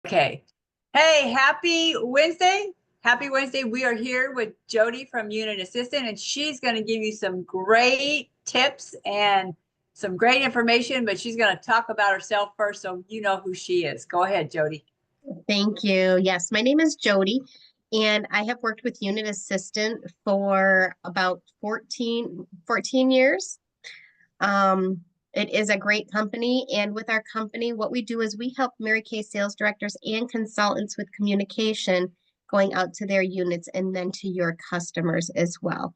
Okay. Hey, happy Wednesday. Happy Wednesday. We are here with Jody from Unit Assistant, and she's going to give you some great tips and some great information, but she's going to talk about herself first so you know who she is. Go ahead, Jody. Thank you. Yes, my name is Jody, and I have worked with Unit Assistant for about 14 years. It is a great company, and with our company, what we do is we help Mary Kay sales directors and consultants with communication going out to their units and then to your customers as well.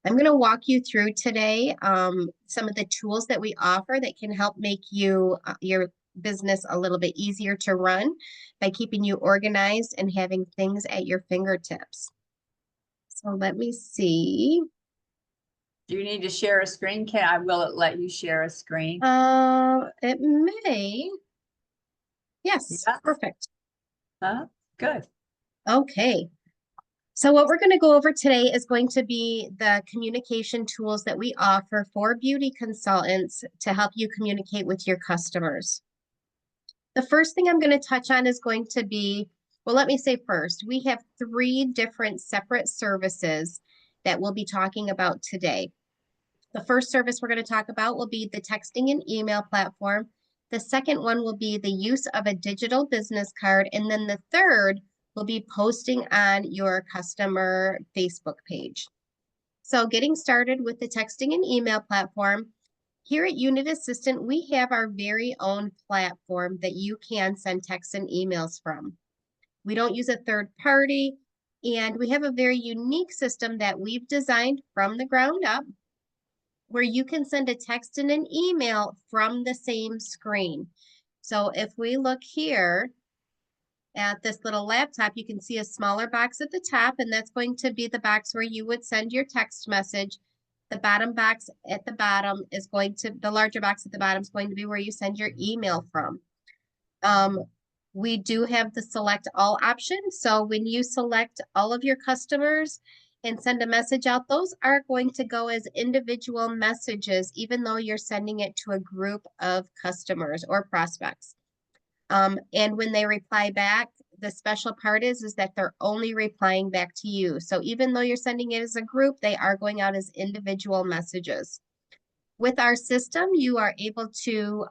I'm going to walk you through today some of the tools that we offer that can help make your business a little bit easier to run by keeping you organized and having things at your fingertips. So let me see. Do you need to share a screen? Will it let you share a screen? It may. Yes, Yeah. perfect. Good. Okay. So what we're going to go over today is going to be the communication tools that we offer for beauty consultants to help you communicate with your customers. The first thing I'm going to touch on is going to be, well, let me say first, we have 3 different separate services that we'll be talking about today. The first service we're going to talk about will be the texting and email platform. The second one will be the use of a digital business card. And then the third will be posting on your customer Facebook page. So getting started with the texting and email platform, here at Unit Assistant, we have our very own platform that you can send texts and emails from. We don't use a third party, and we have a very unique system that we've designed from the ground up where you can send a text and an email from the same screen. So if we look here at this little laptop, you can see a smaller box at the top, and that's going to be the box where you would send your text message. The bottom box at the bottom is the larger box at the bottom is going to be where you send your email from. We do have the select all option. So when you select all of your customers and send a message out, those are going to go as individual messages, even though you're sending it to a group of customers or prospects. And when they reply back, the special part is that they're only replying back to you. So even though you're sending it as a group, they are going out as individual messages. With our system, you are able to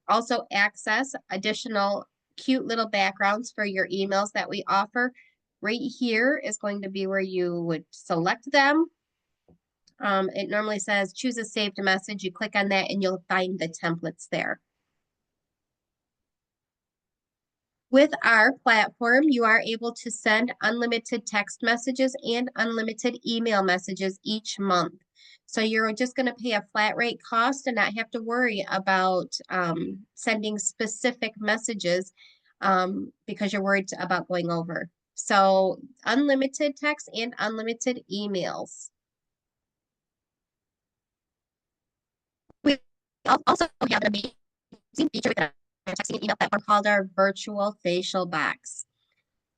also access additional cute little backgrounds for your emails that we offer. Right here is going to be where you would select them. It normally says choose a saved message. You click on that and you'll find the templates there. With our platform, you are able to send unlimited text messages and unlimited email messages each month. So you're just going to pay a flat rate cost and not have to worry about sending specific messages because you're worried about going over. So unlimited text and unlimited emails. We also have an amazing feature with our texting and email platform called our virtual facial box.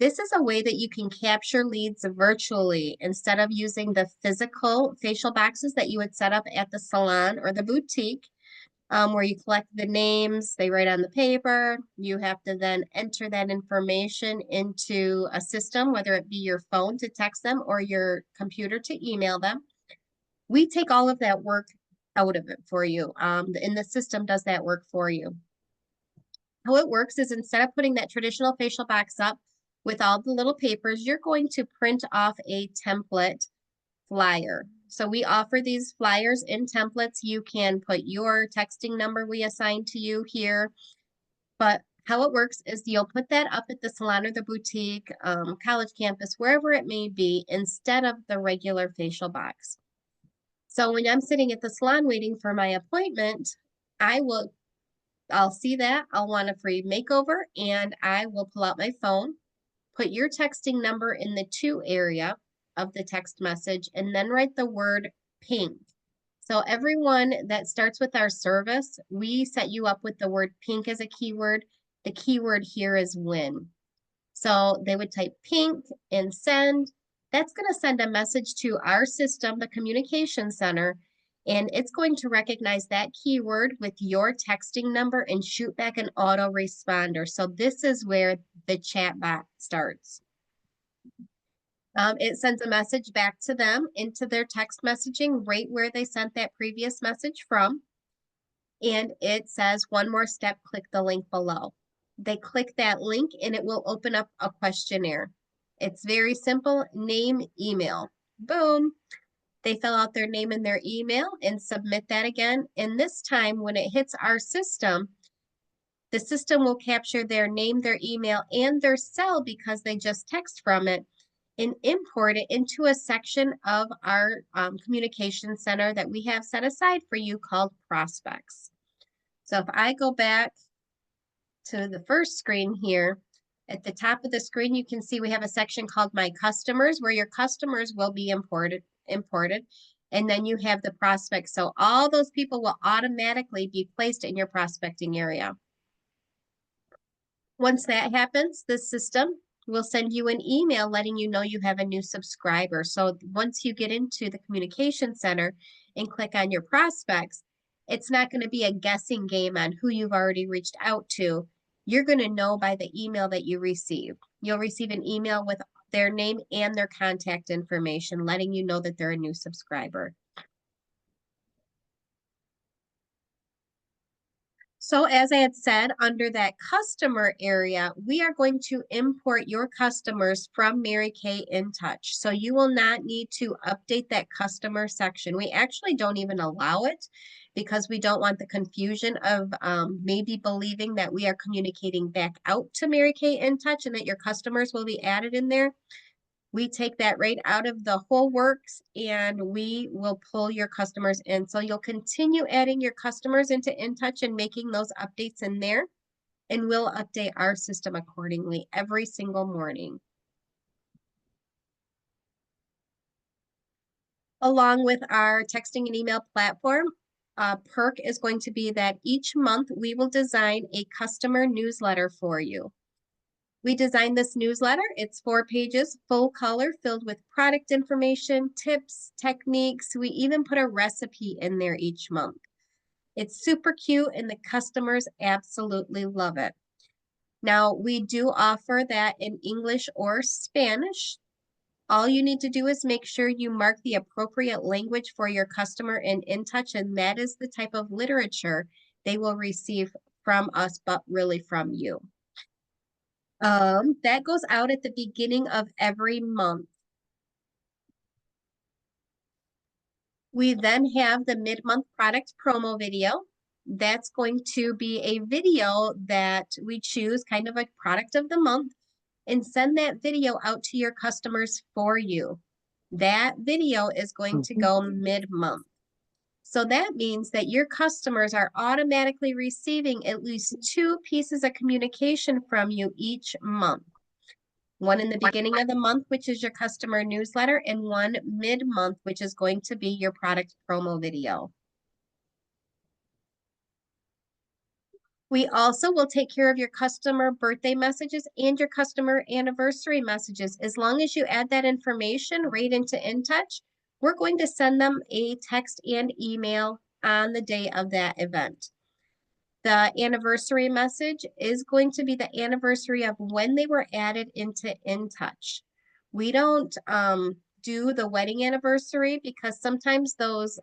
This is a way that you can capture leads virtually instead of using the physical facial boxes that you would set up at the salon or the boutique, where you collect the names, they write on the paper. You have to then enter that information into a system, whether it be your phone to text them or your computer to email them. We take all of that work out of it for you, and the system does that work for you. How it works is instead of putting that traditional facial box up with all the little papers, you're going to print off a template flyer. So we offer these flyers in templates. You can put your texting number we assign to you here. But how it works is you'll put that up at the salon or the boutique, college campus, wherever it may be, instead of the regular facial box. So when I'm sitting at the salon waiting for my appointment, I'll see that, I'll want a free makeover, and I will pull out my phone, put your texting number in the to area of the text message, and then write the word pink. So everyone that starts with our service, we set you up with the word pink as a keyword. The keyword here is win. So they would type pink and send. That's going to send a message to our system, the communication center, And it's going to recognize that keyword with your texting number and shoot back an autoresponder. So this is where the chat bot starts. It sends a message back to them into their text messaging right where they sent that previous message from. And it says, one more step, click the link below. They click that link and it will open up a questionnaire. It's very simple, name, email. Boom. They fill out their name and their email and submit that again. And this time when it hits our system, the system will capture their name, their email, and their cell because they just text from it and import it into a section of our communication center that we have set aside for you called prospects. So if I go back to the first screen here, at the top of the screen, you can see we have a section called My Customers, where your customers will be imported. And then you have the prospects. So all those people will automatically be placed in your prospecting area. Once that happens, the system will send you an email letting you know you have a new subscriber. So once you get into the communication center and click on your prospects, it's not going to be a guessing game on who you've already reached out to. You're going to know by the email that you receive. You'll receive an email with their name and their contact information, letting you know that they're a new subscriber. So as I had said, under that customer area, we are going to import your customers from Mary Kay InTouch. So you will not need to update that customer section. We actually don't even allow it because we don't want the confusion of maybe believing that we are communicating back out to Mary Kay InTouch and that your customers will be added in there. We take that right out of the whole works and we will pull your customers in. So you'll continue adding your customers into InTouch and making those updates in there. And we'll update our system accordingly every single morning. Along with our texting and email platform, perk is going to be that each month we will design a customer newsletter for you. We designed this newsletter. It's 4 pages, full color, filled with product information, tips, techniques. We even put a recipe in there each month. It's super cute and the customers absolutely love it. Now, we do offer that in English or Spanish. All you need to do is make sure you mark the appropriate language for your customer in InTouch, and that is the type of literature they will receive from us, but really from you. That goes out at the beginning of every month. We then have the mid-month product promo video. That's going to be a video that we choose kind of a product of the month and send that video out to your customers for you. That video is going to go mid-month. So that means that your customers are automatically receiving at least 2 pieces of communication from you each month. One in the beginning of the month, which is your customer newsletter, and one mid-month, which is going to be your product promo video. We also will take care of your customer birthday messages and your customer anniversary messages. As long as you add that information right into InTouch, we're going to send them a text and email on the day of that event. The anniversary message is going to be the anniversary of when they were added into InTouch. We don't do the wedding anniversary because sometimes those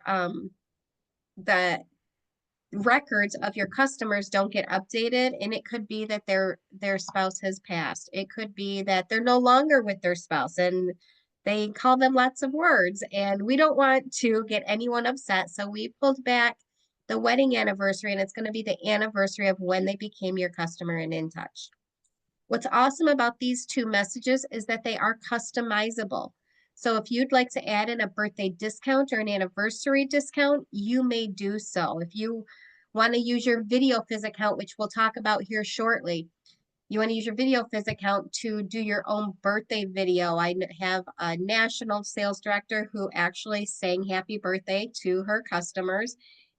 the records of your customers don't get updated, and it could be that their spouse has passed. It could be that they're no longer with their spouse and they call them lots of words, and we don't want to get anyone upset. So we pulled back the wedding anniversary, and it's going to be the anniversary of when they became your customer in InTouch. What's awesome about these 2 messages is that they are customizable. So if you'd like to add in a birthday discount or an anniversary discount, you may do so. If you want to use your Video Fizz account, which we'll talk about here shortly, you want to use your Video Fizz account to do your own birthday video. I have a national sales director who actually sang happy birthday to her customers,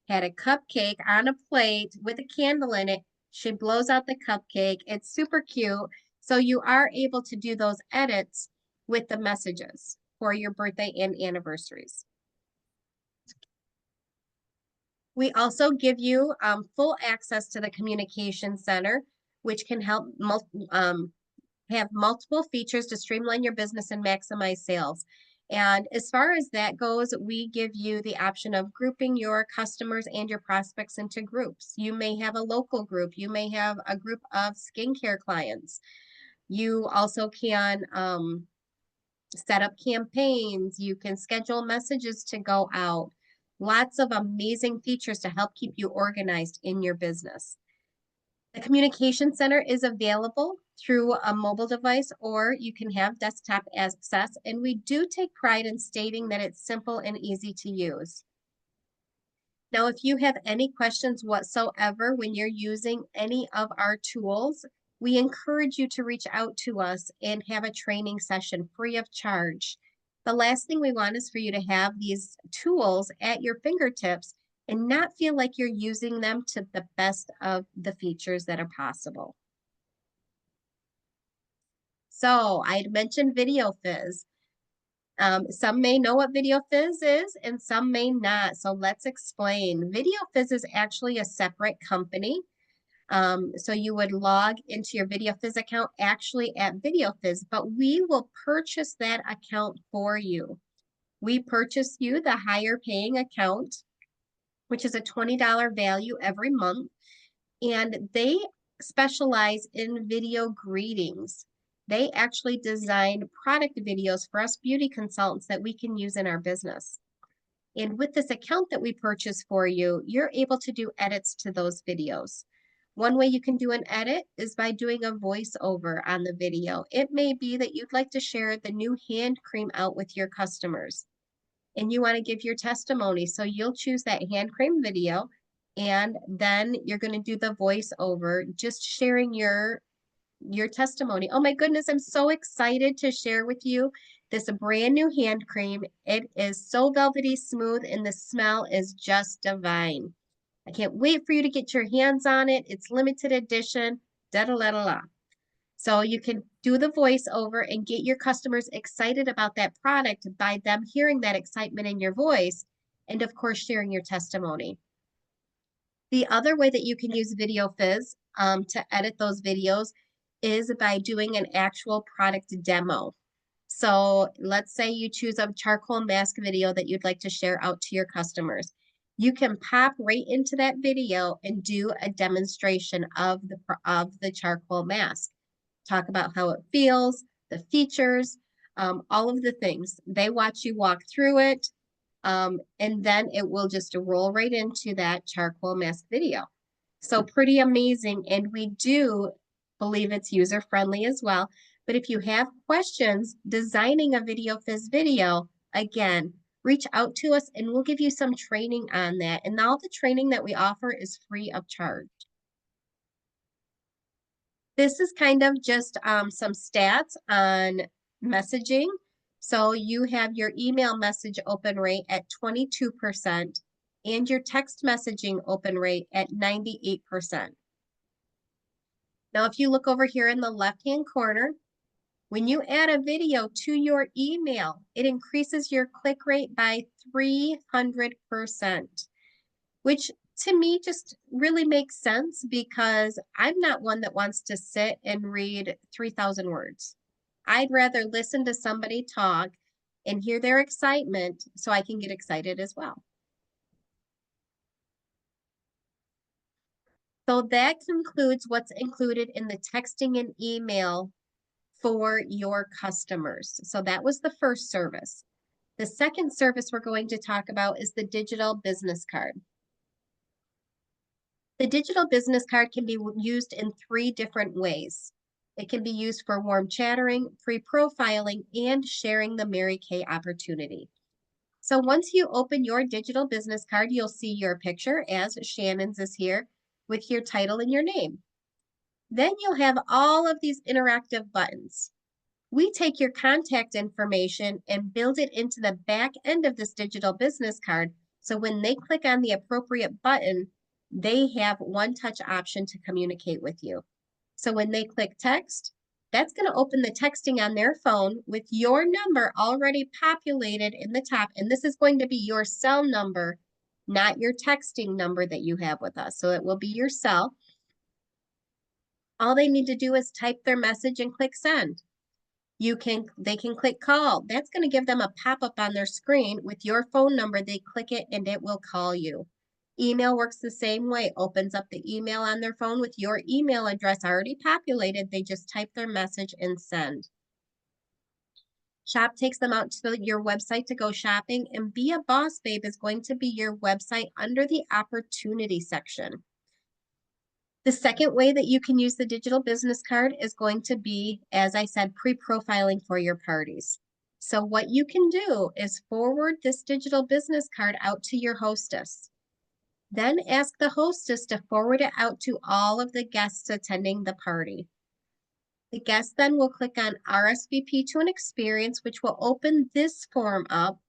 had a cupcake on a plate with a candle in it. She blows out the cupcake. It's super cute. So you are able to do those edits with the messages for your birthday and anniversaries. We also give you full access to the communication center, which can help have multiple features to streamline your business and maximize sales. And as far as that goes, we give you the option of grouping your customers and your prospects into groups. You may have a local group, you may have a group of skincare clients. You also can set up campaigns, you can schedule messages to go out. Lots of amazing features to help keep you organized in your business. The communication center is available through a mobile device, or you can have desktop access, and we do take pride in stating that it's simple and easy to use. Now, if you have any questions whatsoever when you're using any of our tools, we encourage you to reach out to us and have a training session free of charge. The last thing we want is for you to have these tools at your fingertips and not feel like you're using them to the best of the features that are possible. So I'd mentioned Video Fizz. Some may know what Video Fizz is and some may not. So let's explain. Video Fizz is actually a separate company. So you would log into your Video Fizz account actually at Video Fizz, but we will purchase that account for you. We purchase you the higher paying account, which is a $20 value every month. And they specialize in video greetings. They actually design product videos for us beauty consultants that we can use in our business. And with this account that we purchase for you, you're able to do edits to those videos. One way you can do an edit is by doing a voiceover on the video. It may be that you'd like to share the new hand cream out with your customers and you want to give your testimony. So you'll choose that hand cream video and then you're going to do the voiceover, just sharing your testimony. Oh my goodness, I'm so excited to share with you this brand new hand cream. It is so velvety smooth and the smell is just divine. I can't wait for you to get your hands on it. It's limited edition, da da da da da. So you can do the voiceover and get your customers excited about that product by them hearing that excitement in your voice and of course sharing your testimony. The other way that you can use Video Fizz to edit those videos is by doing an actual product demo. So let's say you choose a charcoal mask video that you'd like to share out to your customers. You can pop right into that video and do a demonstration of the charcoal mask. Talk about how it feels, the features, all of the things. They watch you walk through it, and then it will just roll right into that charcoal mask video. So pretty amazing, and we do believe it's user-friendly as well. But if you have questions designing a Video Fizz video, again, reach out to us and we'll give you some training on that. And all the training that we offer is free of charge. This is kind of just some stats on messaging. So you have your email message open rate at 22% and your text messaging open rate at 98%. Now, if you look over here in the left-hand corner, when you add a video to your email, it increases your click rate by 300%, which to me just really makes sense because I'm not one that wants to sit and read 3,000 words. I'd rather listen to somebody talk and hear their excitement so I can get excited as well. So that concludes what's included in the texting and email for your customers. So that was the first service. The second service we're going to talk about is the digital business card. The digital business card can be used in 3 different ways. It can be used for warm chattering, pre-profiling, and sharing the Mary Kay opportunity. So once you open your digital business card, you'll see your picture as Shannon's is here with your title and your name. Then you'll have all of these interactive buttons. We take your contact information and build it into the back end of this digital business card. So when they click on the appropriate button, they have one-touch option to communicate with you. So when they click text, that's going to open the texting on their phone with your number already populated in the top. And this is going to be your cell number not your texting number that you have with us. So it will be your cell. All they need to do is type their message and click send. They can click call. That's going to give them a pop-up on their screen with your phone number. They click it and it will call you. Email works the same way. Opens up the email on their phone with your email address already populated. They just type their message and send. Shop takes them out to your website to go shopping, and Be a Boss Babe is going to be your website under the opportunity section. The second way that you can use the digital business card is going to be, as I said, pre-profiling for your parties. So what you can do is forward this digital business card out to your hostess. Then ask the hostess to forward it out to all of the guests attending the party. The guest then will click on RSVP to an experience, which will open this form up.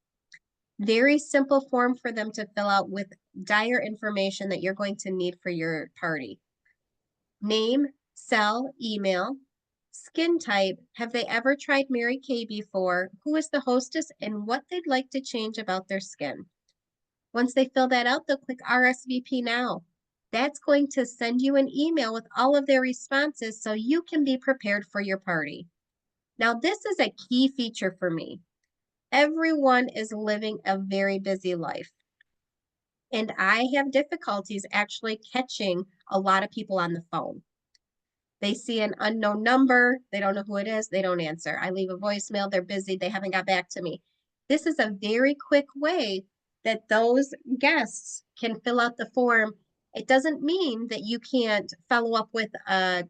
Very simple form for them to fill out with dire information that you're going to need for your party. Name, cell, email, skin type, have they ever tried Mary Kay before, who is the hostess, and what they'd like to change about their skin. Once they fill that out, they'll click RSVP now. That's going to send you an email with all of their responses so you can be prepared for your party. Now, this is a key feature for me. Everyone is living a very busy life. And I have difficulties actually catching a lot of people on the phone. They see an unknown number, they don't know who it is, they don't answer. I leave a voicemail, they're busy, they haven't got back to me. This is a very quick way that those guests can fill out the form. It doesn't mean that you can't follow up with a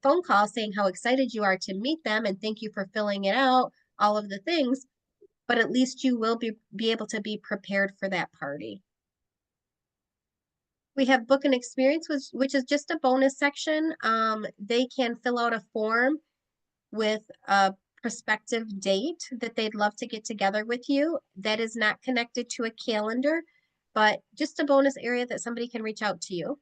phone call saying how excited you are to meet them and thank you for filling it out, all of the things, but at least you will be able to be prepared for that party. We have book an experience, which is just a bonus section. They can fill out a form with a prospective date that they'd love to get together with you. That is not connected to a calendar, but just a bonus area that somebody can reach out to you.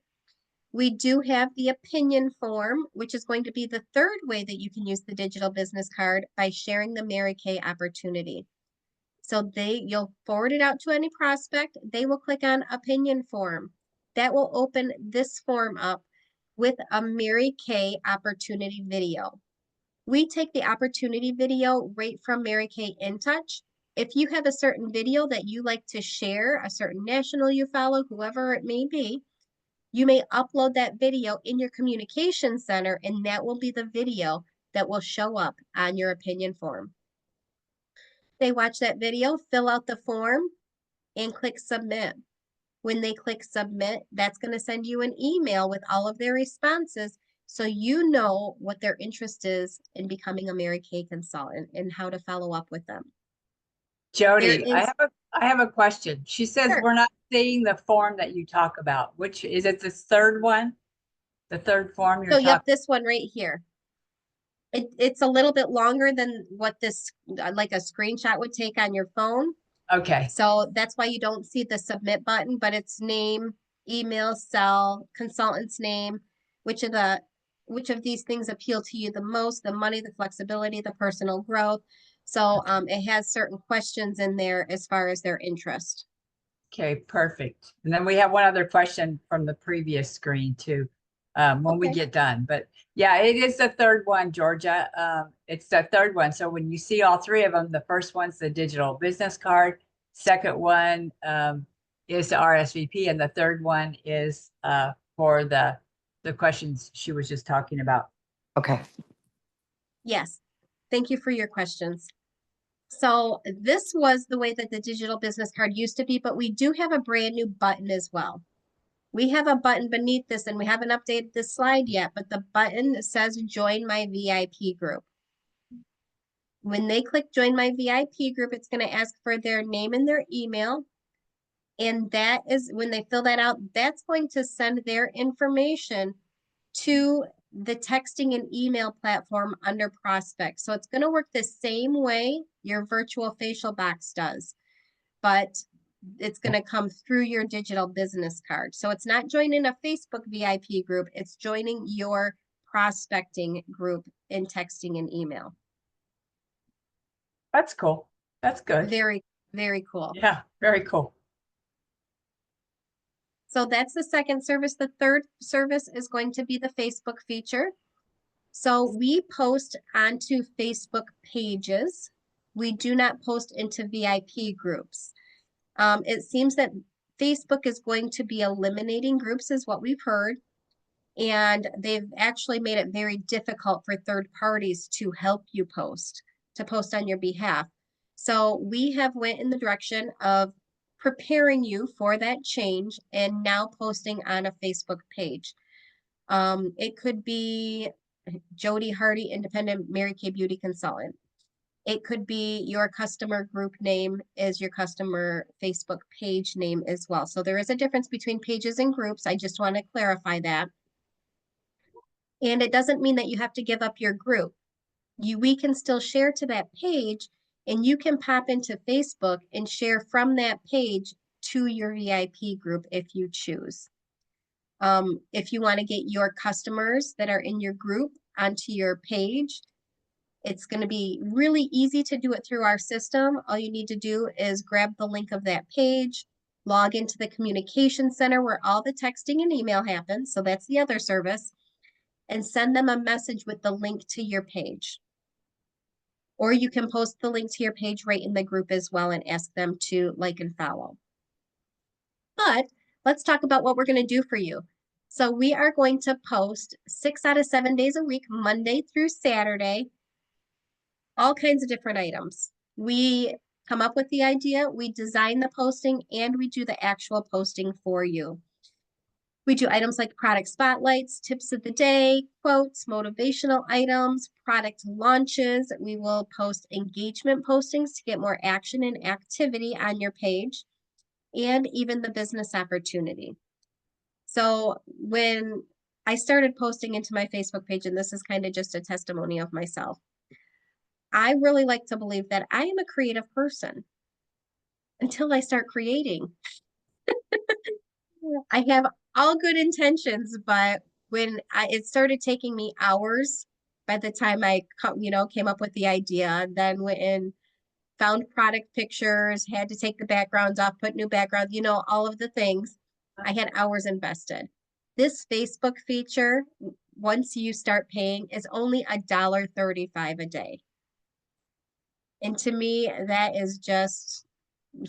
We do have the opinion form, which is going to be the third way that you can use the digital business card by sharing the Mary Kay opportunity. So you'll forward it out to any prospect. They will click on opinion form. That will open this form up with a Mary Kay opportunity video. We take the opportunity video right from Mary Kay In Touch. If you have a certain video that you like to share, a certain national you follow, whoever it may be, you may upload that video in your communication center, and that will be the video that will show up on your opinion form. They watch that video, fill out the form, and click submit. When they click submit, that's going to send you an email with all of their responses so you know what their interest is in becoming a Mary Kay consultant and how to follow up with them. Jody, I have a question. She says Sure. we're not seeing the form that you talk about. Which is it, the third one? The third form you're So talking? yep, this one right here. It's a little bit longer than what this, like a screenshot would take on your phone. Okay. So that's why you don't see the submit button, but it's name, email, cell, consultant's name, which of these things appeal to you the most, the money, the flexibility, the personal growth. So it has certain questions in there as far as their interest. Okay, perfect. And then we have one other question from the previous screen too, when we get done. But yeah, it is the third one, Georgia. It's the third one. So when you see all three of them, the first one's the digital business card. Second one is the RSVP, and the third one is for the questions she was just talking about. Okay. Yes. Thank you for your questions. So this was the way that the digital business card used to be, but we do have a brand new button as well. We have a button beneath this, and we haven't updated this slide yet, but the button says join my VIP group. When they click join my VIP group, it's going to ask for their name and their email. And that is when they fill that out, that's going to send their information to the texting and email platform under prospect. So it's going to work the same way your virtual facial box does, but it's going to come through your digital business card. So it's not joining a Facebook VIP group, it's joining your prospecting group in texting and email. That's cool. That's good. Very, very cool. Yeah, very cool. So that's the second service. The third service is going to be the Facebook feature. So we post onto Facebook pages. We do not post into VIP groups. It seems that Facebook is going to be eliminating groups, is what we've heard. And they've actually made it very difficult for third parties to help you to post on your behalf. So we have went in the direction of preparing you for that change and now posting on a Facebook page. It could be Jody Hardy, Independent Mary Kay Beauty Consultant. It could be your customer group name is your customer Facebook page name as well. So there is a difference between pages and groups. I just want to clarify that. And it doesn't mean that you have to give up your group. We can still share to that page, and you can pop into Facebook and share from that page to your VIP group if you choose. If you want to get your customers that are in your group onto your page, it's going to be really easy to do it through our system. All you need to do is grab the link of that page, log into the communication center where all the texting and email happens. So that's the other service, and send them a message with the link to your page. Or you can post the link to your page right in the group as well and ask them to like and follow. But let's talk about what we're going to do for you. So we are going to post 6 out of 7 days a week, Monday through Saturday, all kinds of different items. We come up with the idea, we design the posting, and we do the actual posting for you. We do items like product spotlights, tips of the day, quotes, motivational items, product launches. We will post engagement postings to get more action and activity on your page, and even the business opportunity. So when I started posting into my Facebook page, and this is kind of just a testimony of myself, I really like to believe that I am a creative person until I start creating. I have all good intentions, but when it started taking me hours by the time I, came up with the idea, then went and found product pictures, had to take the backgrounds off, put new backgrounds, all of the things. I had hours invested. This Facebook feature, once you start paying, is only $1.35 a day. And to me, that is just,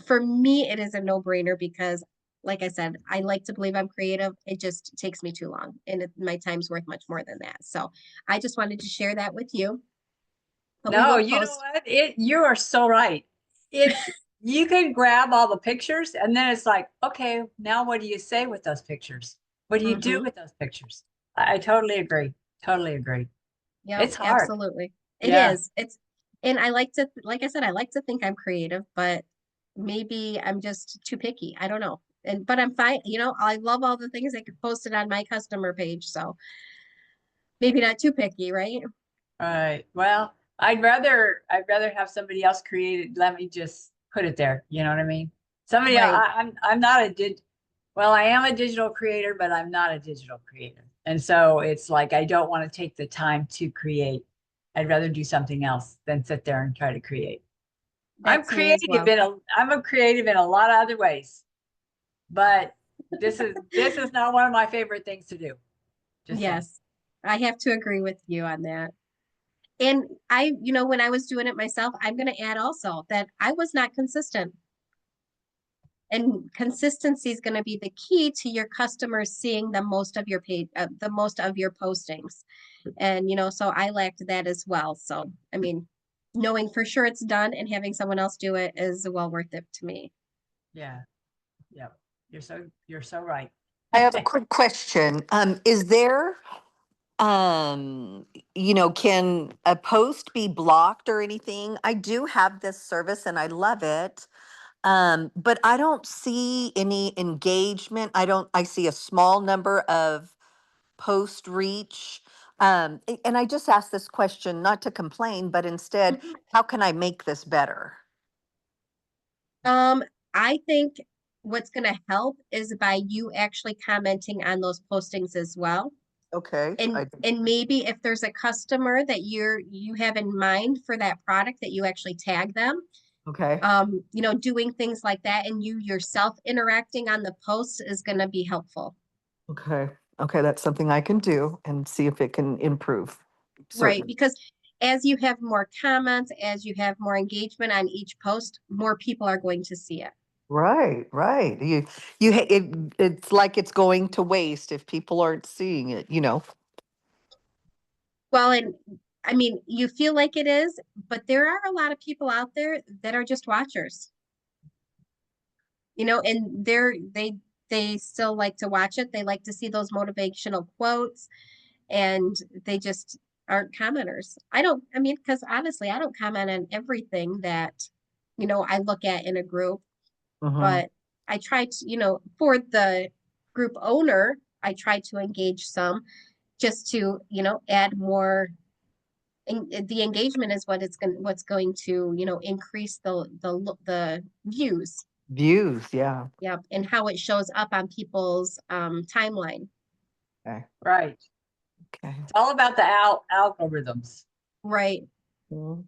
for me, it is a no-brainer because, like I said, I like to believe I'm creative. It just takes me too long, and my time's worth much more than that. So I just wanted to share that with you. But No, you know what? You are so right. It's you can grab all the pictures and then it's like, okay, now what do you say with those pictures? What do you do with those pictures? I totally agree. Totally agree. Yeah, It's hard. absolutely. It Yeah. is. And I like to, like I said, I like to think I'm creative, but maybe I'm just too picky. I don't know. But I'm fine. I love all the things I could post it on my customer page. So maybe not too picky, right? Right. Well, I'd rather have somebody else create it. Let me just put it there. You know what I mean? Somebody else, Right. I'm not well, I am a digital creator, but I'm not a digital creator. And so it's like I don't want to take the time to create. I'd rather do something else than sit there and try to create. That's me as well. I'm a creative in a lot of other ways, but this is not one of my favorite things to do. Just saying. Yes, I have to agree with you on that. And when I was doing it myself, I'm going to add also that I was not consistent. And consistency is going to be the key to your customers seeing the most of your page, the most of your postings. And, so I lacked that as well. So, I mean, knowing for sure it's done and having someone else do it is well worth it to me. Yeah. Yeah. You're so right. I have a quick question. Is there, um, can a post be blocked or anything? I do have this service and I love it. But I don't see any engagement. I see a small number of post reach. And I just asked this question not to complain, but instead, Mhm. how can I make this better? Um, I think what's going to help is by you actually commenting on those postings as well. Okay. And maybe if there's a customer that you have in mind for that product that you actually tag them, Okay. Doing things like that and you yourself interacting on the posts is going to be helpful. Okay. Okay. That's something I can do and see if it can improve. Right. Certainly. Because as you have more comments, as you have more engagement on each post, more people are going to see it. Right. Right. It's like it's going to waste if people aren't seeing it, you know? Well, and I mean, you feel like it is, but there are a lot of people out there that are just watchers, and they still like to watch it. They like to see those motivational quotes and they just aren't commenters. I mean, because honestly, I don't comment on everything that, I look at in a group, Hmm. but I try to, for the group owner, I try to engage some just to, add more. And the engagement is what's going to, increase the views. Views. Yeah. Yep. And how it shows up on people's timeline. Okay. Right. Okay. It's all about the algorithms. Right. Mhm. And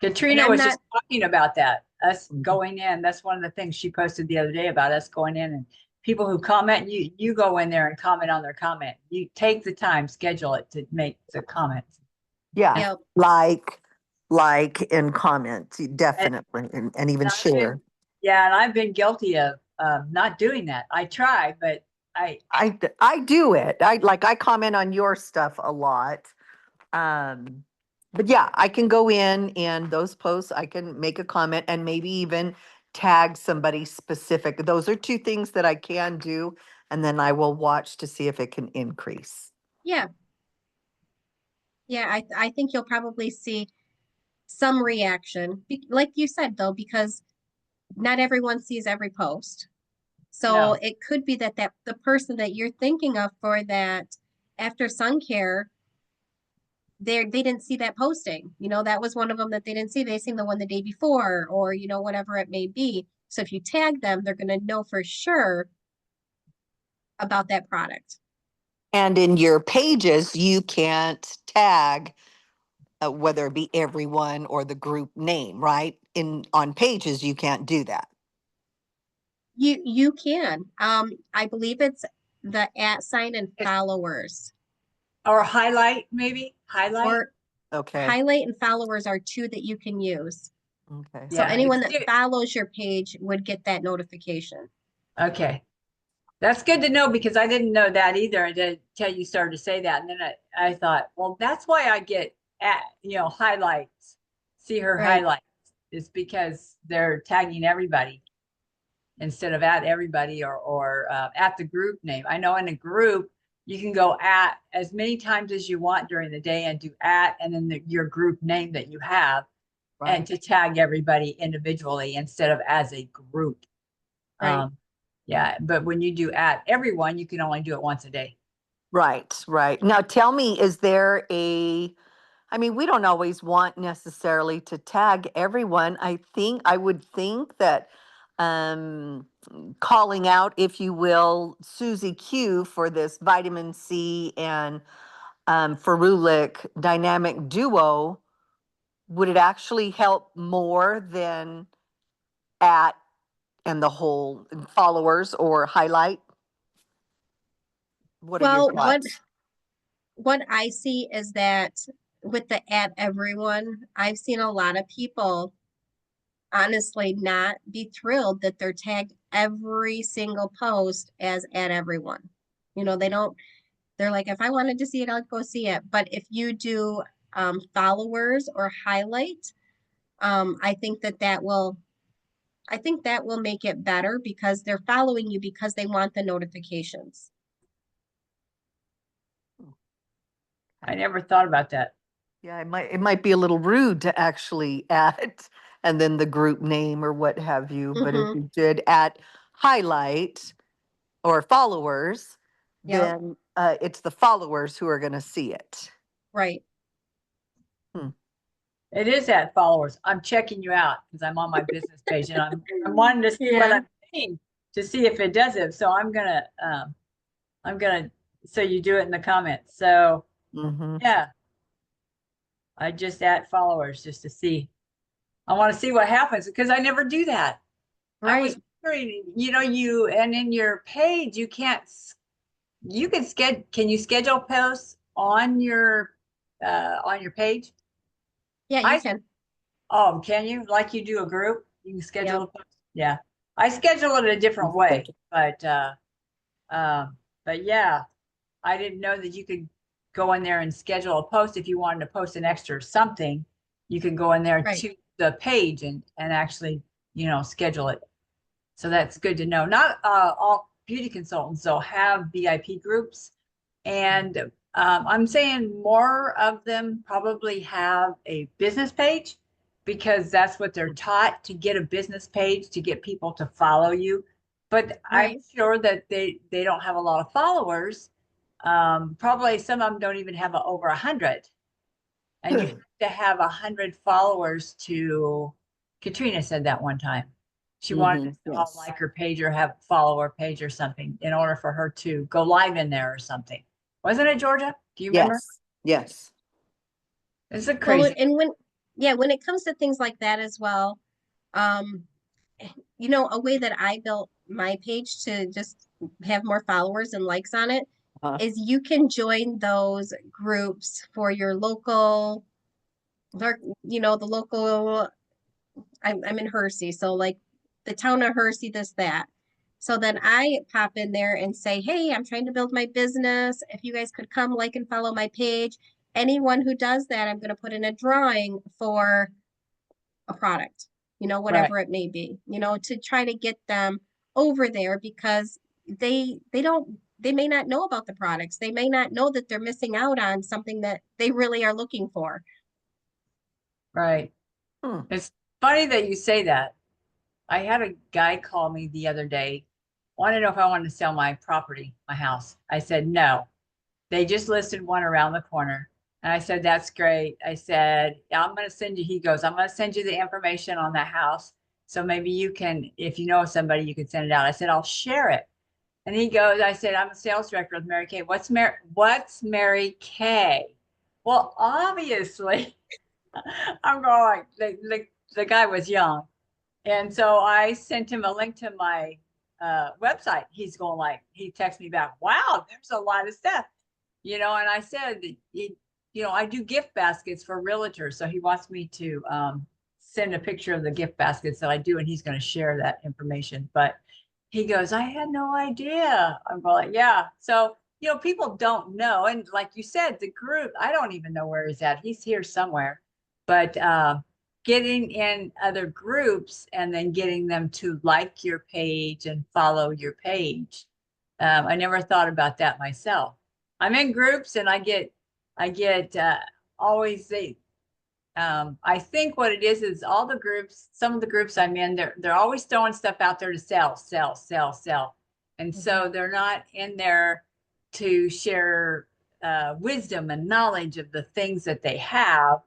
Katrina I'm was not just talking about that, us Mhm. going in. That's one of the things she posted the other day about us going in, and people who comment, you go in there and comment on their comment. You take the time, schedule it to make the comments. Yeah. Yep. Like and comment, And definitely, and even I've been, share. yeah, and I've been guilty of not doing that. I try, but I do it. I comment on your stuff a lot. Um, but yeah, I can go in and those posts, I can make a comment and maybe even tag somebody specific. Those are two things that I can do, and then I will watch to see if it can increase. Yeah. Yeah. I think you'll probably see some reaction. Like you said, though, because not everyone sees every post. So no. it could be that the person that you're thinking of for that after sun care, they didn't see that posting. That was one of them that they didn't see. They seen the one the day before, or whatever it may be. So if you tag them, they're going to know for sure about that product. And in your pages, you can't tag whether it be everyone or the group name, right? In on pages, you can't do that. You can. I believe it's the @ and followers, Or highlight, maybe highlight. or Okay. highlight and followers are two that you can use. Okay. So Yeah. anyone that follows your page would get that notification. Okay. That's good to know because I didn't know that either until you started to say that. And then I thought, well, that's why I get highlights, see her Right. highlights. It's because they're tagging everybody instead of at everybody or at the group name. I know in a group, you can go at as many times as you want during the day and do at and then your group name that you have and Right. to tag everybody individually instead of as a group. Right. Yeah, but when you do at everyone, you can only do it once a day. Right. Right. Now tell me, is there I mean, we don't always want necessarily to tag everyone. I would think that um, calling out, if you will, Susie Q for this vitamin C and ferulic dynamic duo, would it actually help more than at and the whole followers or highlight? What are your Well, what thoughts? what I see is that with the @ everyone, I've seen a lot of people honestly not be thrilled that they're tagged every single post as @ everyone. They don't, they're like, if I wanted to see it, I'll go see it. But if you do followers or highlight, I think that will make it better because they're following you because they want the notifications. I never thought about that. Yeah, it might be a little rude to actually add and then the group name or what have you, but if Mm-hmm. you did at highlight or followers, Yep. then it's the followers who are going to see it. Right. Hmm. It is at followers. I'm checking you out because I'm on my business page and I'm wanting to see what Yeah. I'm seeing to see if it does it. So I'm gonna so you do it in the comments. So Hmm. yeah, I just add followers just to see. I want to see what happens because I never do that. I was Right. wondering, and in your page, you can't, you can you schedule posts on your page? Yeah, you I, can. can you, like you do a group? You can schedule Yep. a post? Yeah. I schedule it a different way, um, but yeah, I didn't know that you could go in there and schedule a post. If you wanted to post an extra something, you can go in there Right. to the page and actually, schedule it. So that's good to know. Not all beauty consultants though have VIP groups, and I'm saying more of them probably have a business page because that's what they're taught, to get a business page to get people to follow you. But I'm Right. sure that they don't have a lot of followers. Probably some of them don't even have over 100, and you have to have 100 followers to. Katrina said that one time. She wanted us to all Yes. like her page or have a follower page or something in order for her to go live in there or something. Wasn't it, Georgia? Do you remember? Yes. Yes. It's a Well, crazy. and yeah, when it comes to things like that as well, um, a way that I built my page to just have more followers and likes on it Uh, is you can join those groups for your local, the local, I'm in Hersey, so like the town of Hersey, this, that. So then I pop in there and say, hey, I'm trying to build my business. If you guys could come like and follow my page. Anyone who does that, I'm going to put in a drawing for a product, Right. whatever it may be, to try to get them over there because they may not know about the products. They may not know that they're missing out on something that they really are looking for. Right. hmm. It's funny that you say that. I had a guy call me the other day, wanted to know if I wanted to sell my property, my house. I said no. They just listed one around the corner. And I said, that's great. I said, yeah, I'm going to send you, he goes, I'm going to send you the information on the house. So maybe you can, if you know somebody, you can send it out. I said, I'll share it. And he goes, I said, I'm a sales director with Mary Kay. What's Mary Kay? Well, obviously, I'm going, the guy was young. And so I sent him a link to my website. He's going like, he texted me back, wow, there's a lot of stuff. And I said, I do gift baskets for realtors. So he wants me to send a picture of the gift baskets that I do, and he's going to share that information. But he goes, I had no idea. I'm like, yeah. So, people don't know. And like you said, the group, I don't even know where he's at. He's here somewhere. But getting in other groups and then getting them to like your page and follow your page. I never thought about that myself. I'm in groups and I get always I think what it is all the groups, some of the groups I'm in, they're always throwing stuff out there to sell, sell, sell, sell. And Mhm. so they're not in there to share wisdom and knowledge of the things that they have,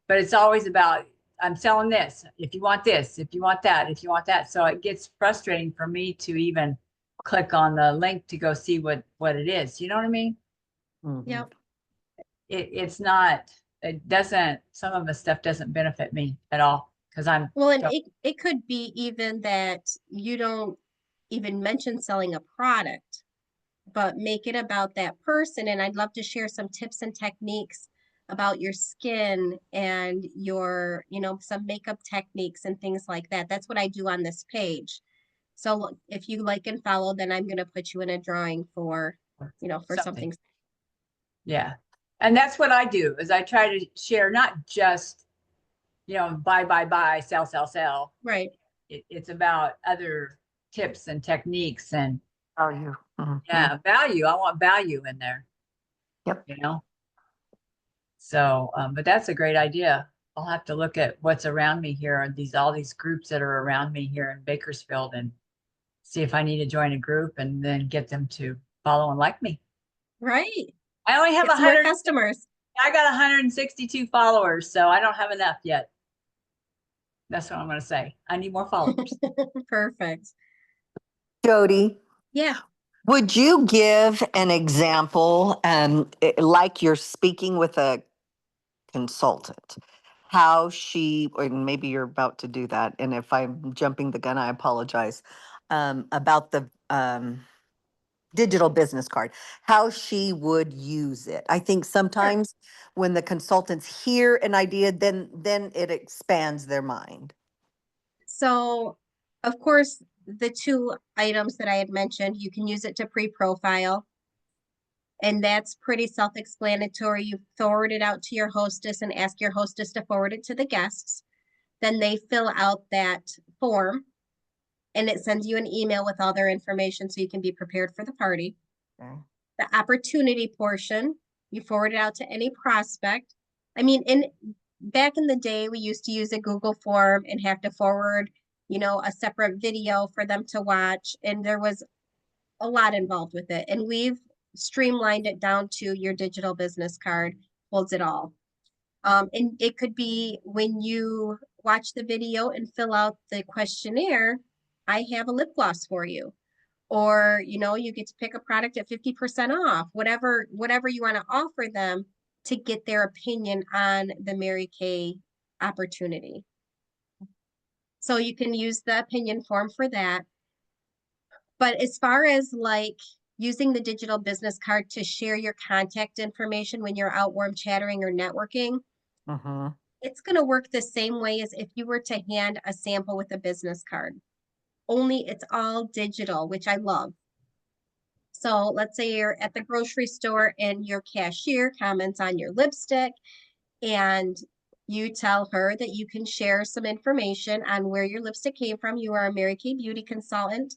but it's always about, I'm selling this. If you want this, if you want that, if you want that. So it gets frustrating for me to even click on the link to go see what it is. You know what I mean? Yep. It's not, it doesn't, some of the stuff doesn't benefit me at all because I'm Well, and so. it could be even that you don't even mention selling a product, but make it about that person. And I'd love to share some tips and techniques about your skin and some makeup techniques and things like that. That's what I do on this page. So if you like and follow, then I'm going to put you in a drawing for Something. something. Yeah. And that's what I do is I try to share not just, buy, sell, sell, sell. Right. It's about other tips and techniques and Value. yeah, value. I want value in there, Yep. you know? So, but that's a great idea. I'll have to look at what's around me here and all these groups that are around me here in Bakersfield and see if I need to join a group and then get them to follow and like me. Right. I only have Get some more 100. customers. I got 162 followers, so I don't have enough yet. That's what I'm going to say. I need more followers. Perfect. Jody, Yeah. would you give an example, like you're speaking with a consultant? how she, or maybe you're about to do that, and if I'm jumping the gun, I apologize, about the digital business card, how she would use it. I think Sure. sometimes when the consultants hear an idea, then it expands their mind. So, of course, the two items that I had mentioned, you can use it to pre-profile. And that's pretty self-explanatory. You forward it out to your hostess and ask your hostess to forward it to the guests. Then they fill out that form and it sends you an email with all their information so you can be prepared for the party. Okay. The opportunity portion, you forward it out to any prospect. I mean, back in the day, we used to use a Google form and have to forward, a separate video for them to watch. And there was a lot involved with it. And we've streamlined it down to your digital business card holds it all. And it could be when you watch the video and fill out the questionnaire, I have a lip gloss for you. Or, you get to pick a product at 50% off, whatever you want to offer them to get their opinion on the Mary Kay opportunity. So you can use the opinion form for that. But as far as like using the digital business card to share your contact information when you're out warm chattering or networking, Mm-hmm. it's going to work the same way as if you were to hand a sample with a business card. Only it's all digital, which I love. So let's say you're at the grocery store and your cashier comments on your lipstick and you tell her that you can share some information on where your lipstick came from. You are a Mary Kay beauty consultant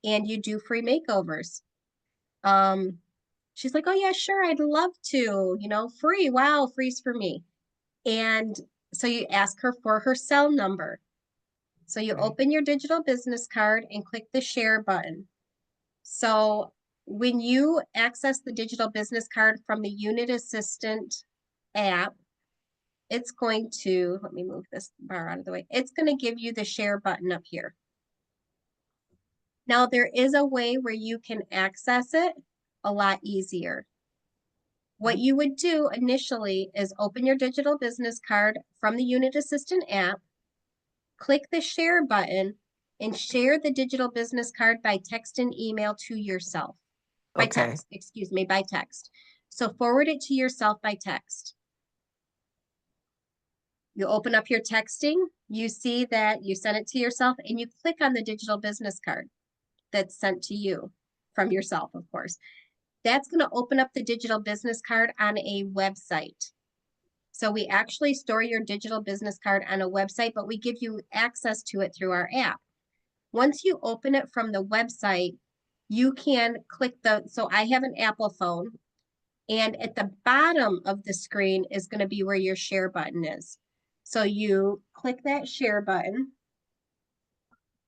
and you do free makeovers. She's like, oh yeah, sure, I'd love to, free. Wow, free's for me. And so you ask her for her cell number. So you Right. open your digital business card and click the share button. So when you access the digital business card from the Unit Assistant app, it's going to, let me move this bar out of the way. It's going to give you the share button up here. Now there is a way where you can access it a lot easier. What you would do initially is open your digital business card from the Unit Assistant app, click the share button, and share the digital business card by text and email to yourself. By Okay. text, excuse me, by text. So forward it to yourself by text. You open up your texting, you see that you sent it to yourself, and you click on the digital business card that's sent to you from yourself, of course. That's going to open up the digital business card on a website. So we actually store your digital business card on a website, but we give you access to it through our app. Once you open it from the website, you can click so I have an Apple phone, and at the bottom of the screen is going to be where your share button is. So you click that share button.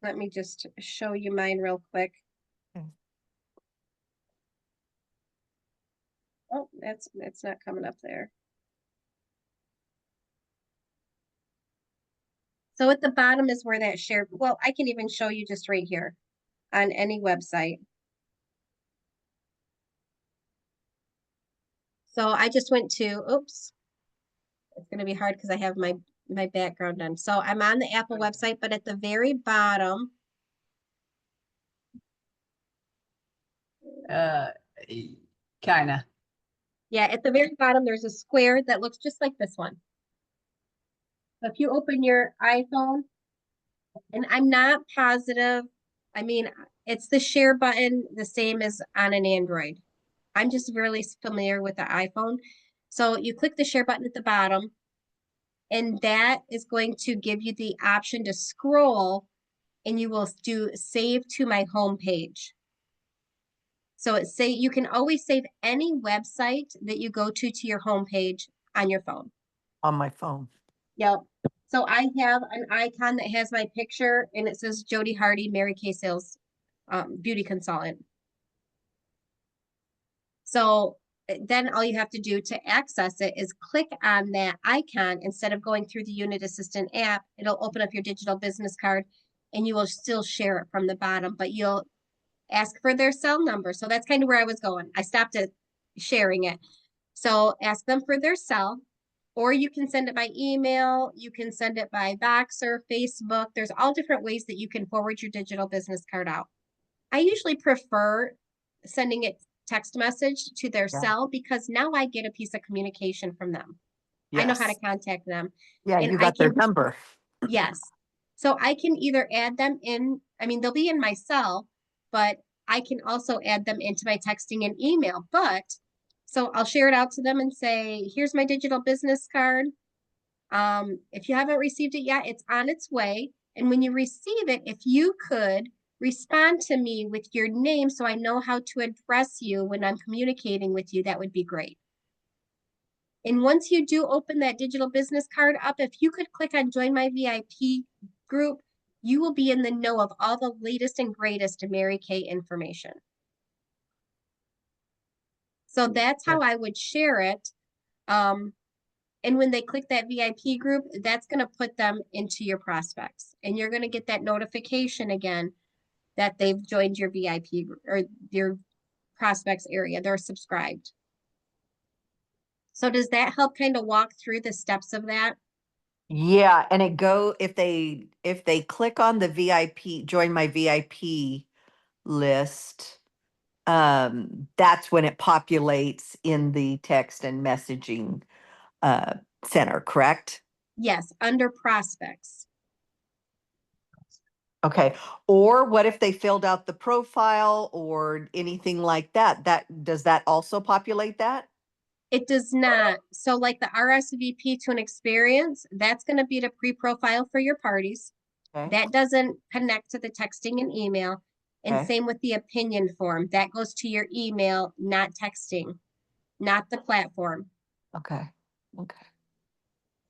Let me just show you mine real quick. Okay. Oh, it's not coming up there. So at the bottom is where that share, well, I can even show you just right here on any website. So I just went to, oops, it's going to be hard because I have my background on. So I'm on the Apple website, but at the very bottom, Kind of. yeah, at the very bottom, there's a square that looks just like this one. So if you open your iPhone, and I'm not positive, I mean, it's the share button, the same as on an Android. I'm just really familiar with the iPhone. So you click the share button at the bottom, and that is going to give you the option to scroll, and you will do save to my home page. So you can always save any website that you go to your home page on your phone. On my phone. Yep. So I have an icon that has my picture and it says Jody Hardy, Mary Kay Sales beauty consultant. So then all you have to do to access it is click on that icon instead of going through the Unit Assistant app. It'll open up your digital business card and you will still share it from the bottom, but you'll ask for their cell number. So that's kind of where I was going. I stopped at sharing it. So ask them for their cell, or you can send it by email. You can send it by Voxer, Facebook. There's all different ways that you can forward your digital business card out. I usually prefer sending it text message to their Yeah. cell because now I get a piece of communication from them. I know how to Yes. contact them. Yeah, And you I got their can, number. yes. So I can either add them in, I mean, they'll be in my cell, but I can also add them into my texting and email. But so I'll share it out to them and say, here's my digital business card. If you haven't received it yet, it's on its way. And when you receive it, if you could respond to me with your name so I know how to address you when I'm communicating with you, that would be great. And once you do open that digital business card up, if you could click on join my VIP group, you will be in the know of all the latest and greatest Mary Kay information. So that's how I would share it. And when they click that VIP group, that's going to put them into your prospects. And you're going to get that notification again that they've joined your VIP or your prospects area. They're subscribed. So does that help kind of walk through the steps of that? Yeah, and if they click on the VIP, join my VIP list, that's when it populates in the text and messaging center, correct? Yes, under prospects. Okay. Or what if they filled out the profile or anything like that? That does that also populate that? It does not. So like the RSVP to an experience, that's going to be the pre-profile for your parties. Okay. That doesn't connect to the texting and email. And Okay. same with the opinion form. That goes to your email, not texting, not the platform. Okay. Okay.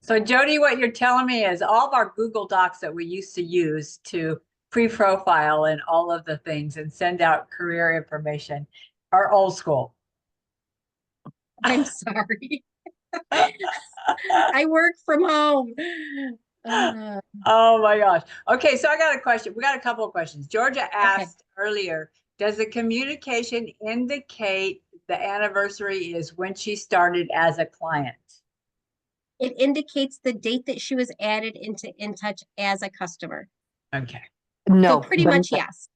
So Jody, what you're telling me is all of our Google Docs that we used to use to pre-profile and all of the things and send out career information are old school. I'm sorry. I work from home. Oh my gosh. Okay, so I got a question. We got a couple of questions. Georgia asked earlier, does the communication indicate the anniversary is when she started as a client? It indicates the date that she was added into In Touch as a customer. Okay. So No. pretty much yes.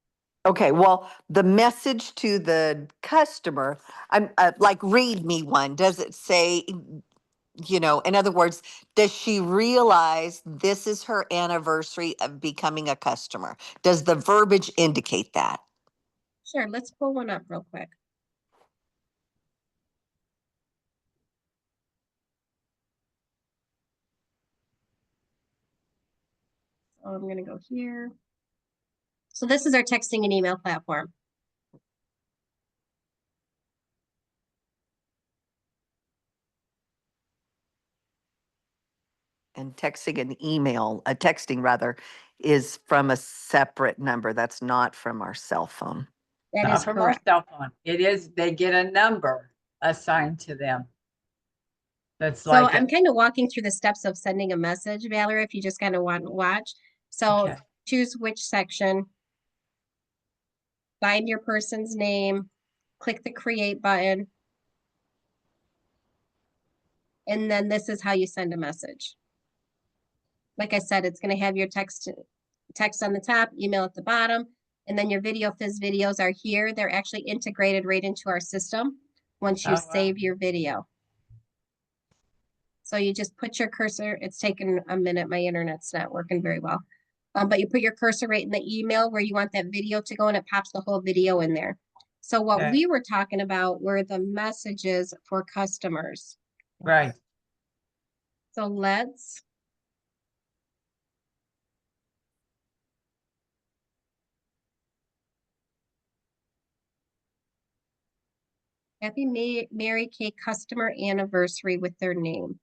Okay, well, the message to the customer, I'm like, read me one. Does it say, in other words, does she realize this is her anniversary of becoming a customer? Does the verbiage indicate that? Sure, let's pull one up real quick. So I'm going to go here. So this is our texting and email platform. And texting rather, is from a separate number. That's not from our cell phone. That Not is from correct. our cell phone. It is, they get a number assigned to them. That's So like I'm it. kind of walking through the steps of sending a message, Valerie, if you just kind of want to watch. So Okay. choose which section, find your person's name, click the create button. And then this is how you send a message. Like I said, it's going to have your text on the top, email at the bottom, and then your video fizz videos are here. They're actually integrated right into our system once you Oh, wow. save your video. So you just put your cursor, it's taken a minute, my internet's not working very well. But you put your cursor right in the email where you want that video to go and it pops the whole video in there. So what Okay. we were talking about were the messages for customers. Right. So let's Happy Mary Kay customer anniversary with their name.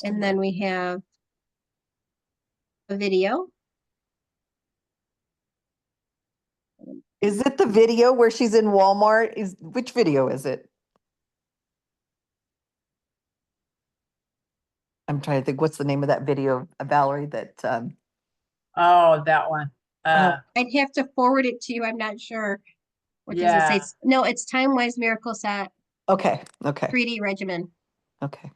And then we have a video. Is it the video where she's in Walmart? Which video is it? I'm trying to think, what's the name of that video, Valerie, that Oh, that one. I'd have to forward it to you. I'm not sure. What does it say? No, it's Time Wise Miracle Set okay. 3D regimen. Okay.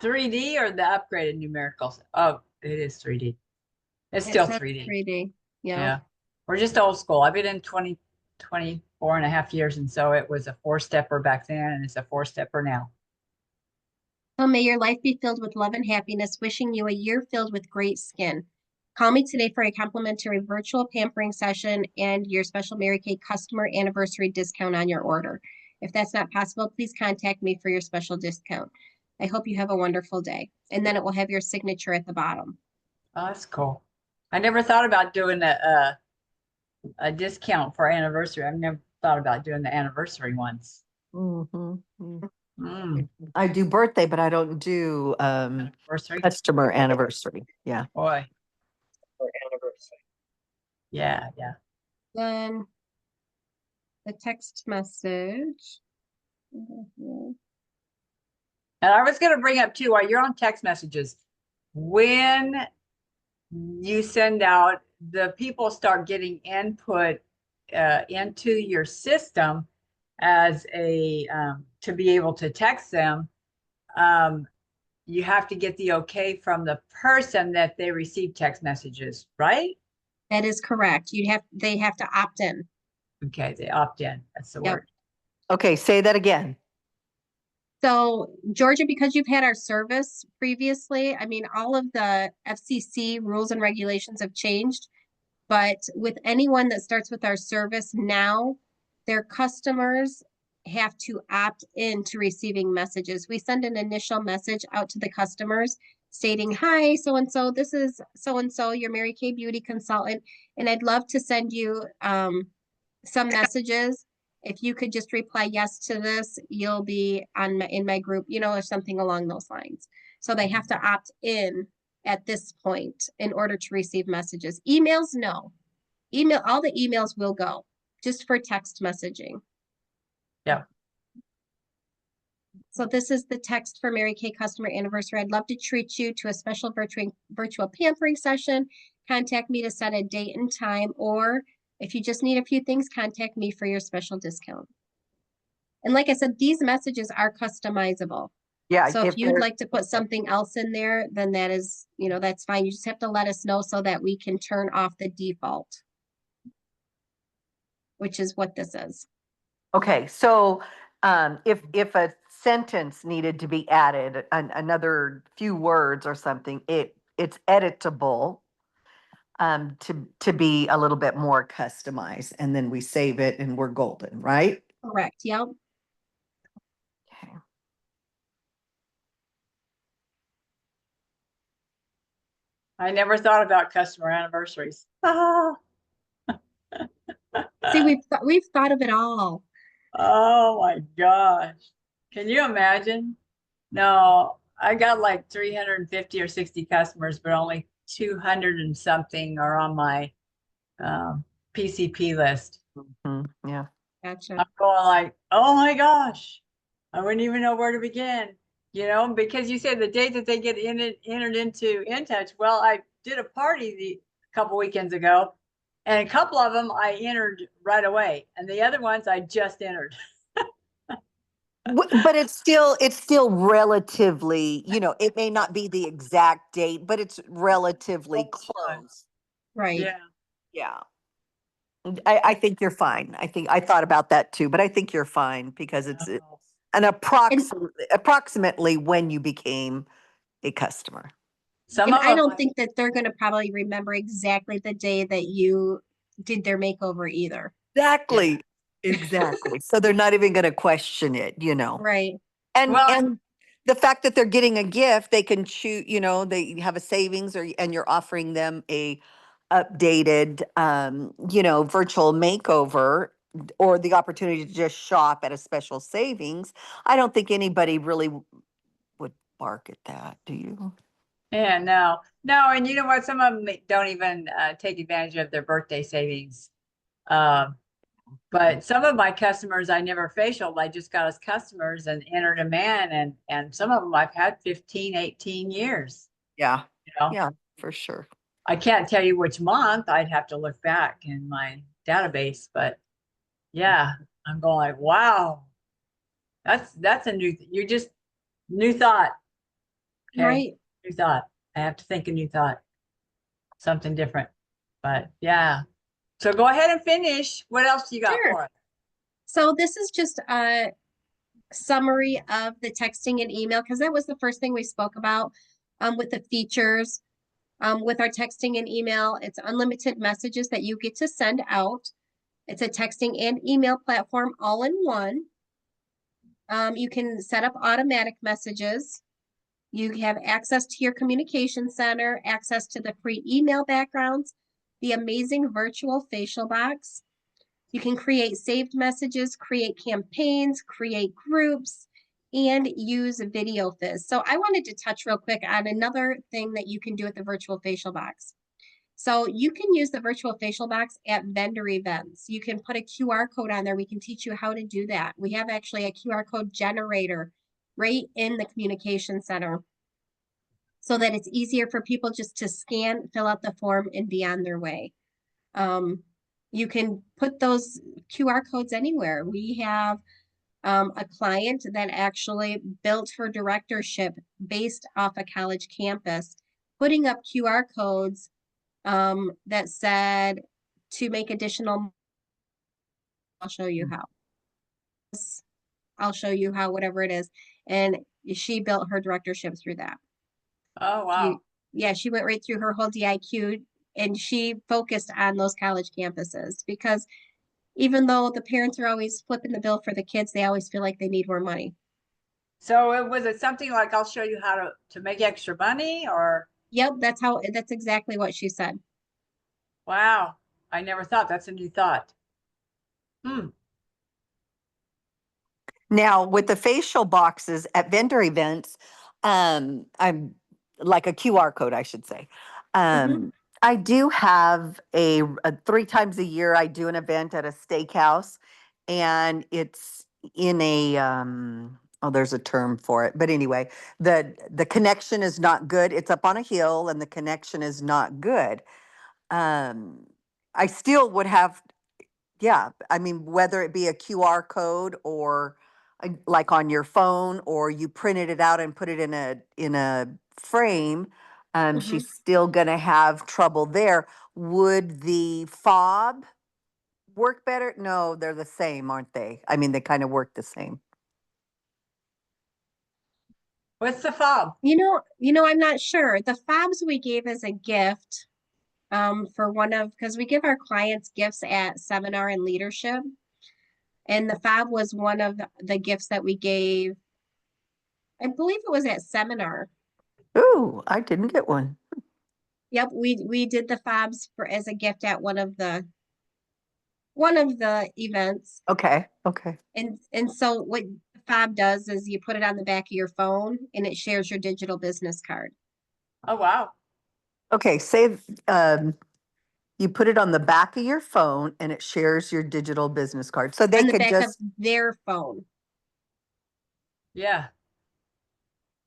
3D or the upgraded numericals? Oh, it is 3D. It's It still says 3D. 3D. Yeah. Yeah. We're just old school. I've been in 24 and a half years. And so it was a 4-stepper back then and it's a 4-stepper now. So may your life be filled with love and happiness, wishing you a year filled with great skin. Call me today for a complimentary virtual pampering session and your special Mary Kay customer anniversary discount on your order. If that's not possible, please contact me for your special discount. I hope you have a wonderful day. And then it will have your signature at the bottom. Oh, that's cool. I never thought about doing a discount for anniversary. I've never thought about doing the anniversary ones. Mhm. Mm, I do birthday, but I don't do anniversary. customer anniversary. Yeah. Boy. Yeah, yeah. Then the text message. And I was going to bring up too, while you're on text messages, when you send out, the people start getting input into your system as a to be able to text them. You have to get the okay from the person that they receive text messages, right? That is correct. They have to opt in. Okay, they opt in. That's the Yep. word. Okay, say that again. So Georgia, because you've had our service previously, I mean, all of the FCC rules and regulations have changed. But with anyone that starts with our service now, their customers have to opt in to receiving messages. We send an initial message out to the customers stating, hi, so-and-so, this is so-and-so, your Mary Kay Beauty consultant, and I'd love to send you some messages. If you could just reply yes to this, you'll be in my group, or something along those lines. So they have to opt in at this point in order to receive messages. Emails, no. All the emails will go just for text messaging. Yeah. So this is the text for Mary Kay customer anniversary. I'd love to treat you to a special virtual pampering session. Contact me to set a date and time, or if you just need a few things, contact me for your special discount. And like I said, these messages are customizable. Yeah. So if you'd like to put something else in there, then that is, that's fine. You just have to let us know so that we can turn off the default, which is what this is. Okay, so if a sentence needed to be added, another few words or something, it's editable to be a little bit more customized, and then we save it and we're golden, right? Correct. Yep. Okay. I never thought about customer anniversaries. See, we've thought of it all. Oh my gosh. Can you imagine? No, I got like 350 or 60 customers, but only 200 and something are on my PCP list. Yeah. Gotcha. I'm going like, oh my gosh, I wouldn't even know where to begin, because you said the date that they get entered into InTouch. Well, I did a party a couple weekends ago, and a couple of them I entered right away, and the other ones I just entered. But it's still relatively, it may not be the exact date, but it's relatively close. Right. Yeah. Yeah. I think you're fine. I thought about that too, but I think you're fine because it's Oh. an approximately when you became a customer. Some And of I them, don't think that they're going to probably remember exactly the day that you did their makeover either. Exactly. Exactly. So they're not even going to question it, Right. And Well, and the fact that they're getting a gift, they can choose, they have a savings and you're offering them a updated virtual makeover or the opportunity to just shop at a special savings. I don't think anybody really would bark at that, do you? yeah, no, and you know what? Some of them don't even take advantage of their birthday savings. But some of my customers I never facialed. I just got as customers and entered them in, and some of them I've had 15, 18 years. Yeah. You know, Yeah, for sure. I can't tell you which month. I'd have to look back in my database, but yeah, I'm going like, wow, that's a new thought. Okay, Right. new thought. I have to think a new thought. Something different. But yeah. So go ahead and finish. What else you got Sure. for us? So this is just a summary of the texting and email, because that was the first thing we spoke about with the features. With our texting and email, it's unlimited messages that you get to send out. It's a texting and email platform all in one. You can set up automatic messages. You have access to your communication center, access to the free email backgrounds, the amazing virtual facial box. You can create saved messages, create campaigns, create groups, and use video fizz. So I wanted to touch real quick on another thing that you can do with the virtual facial box. So you can use the virtual facial box at vendor events. You can put a QR code on there. We can teach you how to do that. We have actually a QR code generator right in the communication center so that it's easier for people just to scan, fill out the form, and be on their way. You can put those QR codes anywhere. We have a client that actually built her directorship based off a college campus, putting up QR codes that said to make additional. I'll show you how. I'll show you how, whatever it is. And she built her directorship through that. Oh, wow. Yeah, she went right through her whole DIQ and she focused on those college campuses because even though the parents are always flipping the bill for the kids, they always feel like they need more money. So was it something like I'll show you how to make extra money or? Yep, that's exactly what she said. Wow. I never thought. That's a new thought. Hmm. Now, with the facial boxes at vendor events, I'm like a QR code, I should say. Mhm. I do have a 3 times a year, I do an event at a steakhouse, and it's in a, oh, there's a term for it. But anyway, the connection is not good. It's up on a hill and the connection is not good. Um, I still would have, yeah, I mean, whether it be a QR code or like on your phone, or you printed it out and put it in a frame, Mhm. she's still gonna have trouble there. Would the fob work better? No, they're the same, aren't they? I mean, they kind of work the same. What's the fob? I'm not sure. The fobs we gave as a gift for because we give our clients gifts at seminar and leadership. And the fob was one of the gifts that we gave. I believe it was at seminar. Ooh, I didn't get one. Yep, we did the fobs for as a gift at one of the events. Okay, okay. And so what the fob does is you put it on the back of your phone and it shares your digital business card. Oh, wow. Okay, say you put it on the back of your phone and it shares your digital business card. So they On the could back of just, their phone, Yeah.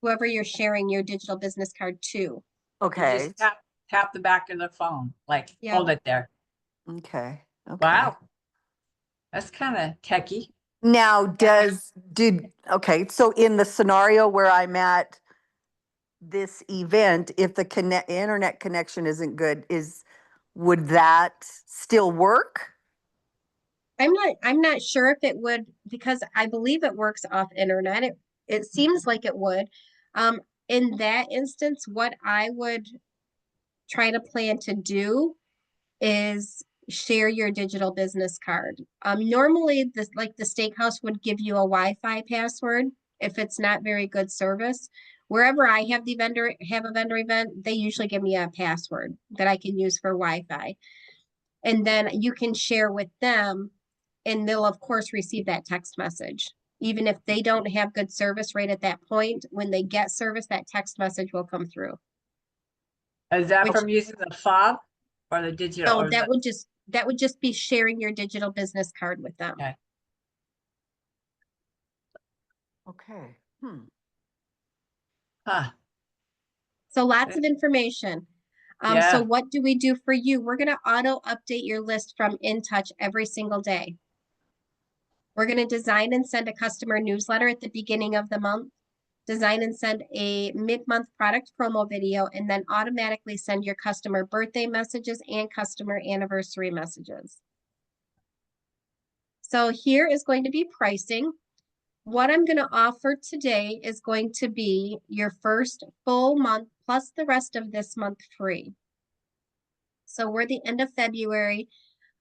whoever you're sharing your digital business card to. You okay, just tap the back of the phone, like Yeah. hold it there. okay, okay. Wow. That's kind of techy. Now, okay, so in the scenario where I'm at this event, if the internet connection isn't good, would that still work? I'm not sure if it would because I believe it works off internet. It seems like it would. In that instance, what I would try to plan to do is share your digital business card. Normally the steakhouse would give you a Wi-Fi password if it's not very good service. Wherever I have a vendor event, they usually give me a password that I can use for Wi-Fi. And then you can share with them and they'll of course receive that text message. Even if they don't have good service right at that point, when they get service, that text message will come through. Is that Which from using the fob or the digital? so Or that would just be sharing your digital business card with them. okay. Okay. Huh. So lots of information. So Yeah. what do we do for you? We're going to auto update your list from InTouch every single day. We're going to design and send a customer newsletter at the beginning of the month. design and send a mid-month product promo video, and then automatically send your customer birthday messages and customer anniversary messages. So here is going to be pricing. What I'm going to offer today is going to be your first full month plus the rest of this month free. So we're the end of February.